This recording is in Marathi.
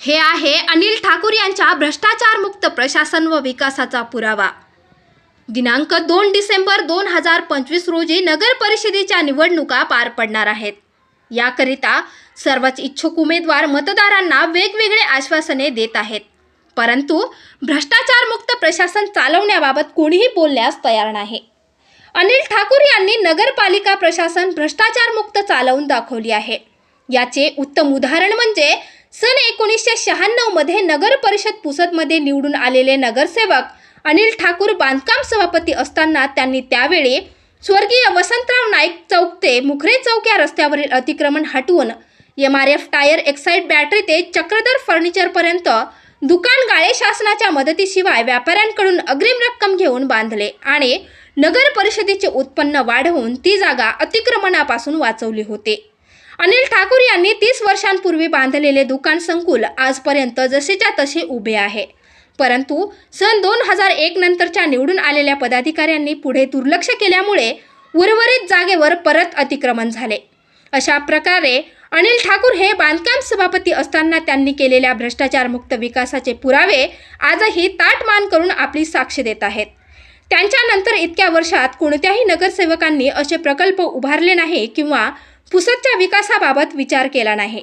हे आहे अनिल ठाकूर यांच्या भ्रष्टाचारमुक्त प्रशासन व विकासाचा पुरावा। दिनांक 2 डिसेंबर 2025 रोजी नगर परिषदेच्या निवडणुका पार पडणार आहेत। याकरिता सर्वच इच्छुक उमेदवार मतदारांना वेगवेगळे आश्वासने देत आहेत, परंतु भ्रष्टाचारमुक्त प्रशासन चालवण्याबाबत कोणीही बोलण्यास तयार नाही। अनिल ठाकूर यांनी नगरपालिका प्रशासन भ्रष्टाचारमुक्त चालवून दाखवली आहे। याचे उत्तम उदाहरण म्हणजे सन 1996 मध्ये नगर परिषद पुसदमध्ये निवडून आलेले नगरसेवक अनिल ठाकूर बांधकाम सभापती असताना त्यांनी त्यावेळी स्वर्गीय वसंतराव नाईक चौक ते मुखरे चौक या रस्त्यावरील अतिक्रमण हटवून MRF टायर एक्साइड बॅटरी ते चक्रधर फर्निचरपर्यंत दुकान गाळे शासनाच्या मदतीशिवाय व्यापाऱ्यांकडून अग्रिम रक्कम घेऊन बांधले आणि नगर परिषदेचे उत्पन्न वाढवून ती जागा अतिक्रमणापासून वाचवली होते। अनिल ठाकूर यांनी 30 वर्षांपूर्वी बांधलेले दुकान संकुल आजपर्यंत जसेच्या तसे उभे आहे, परंतु सन 2001 नंतरच्या निवडून आलेल्या पदाधिकाऱ्यांनी पुढे दुर्लक्ष केल्यामुळे उर्वरित जागेवर परत अतिक्रमण झाले। अशा प्रकारे अनिल ठाकूर हे बांधकाम सभापती असताना त्यांनी केलेल्या भ्रष्टाचारमुक्त विकासाचे पुरावे आजही ताटमान करून आपली साक्ष देत आहेत। त्यांच्यानंतर इतक्या वर्षात कोणत्याही नगरसेवकांनी असे प्रकल्प उभारले नाही किंवा पुसदच्या विकासाबाबत विचार केला नाही।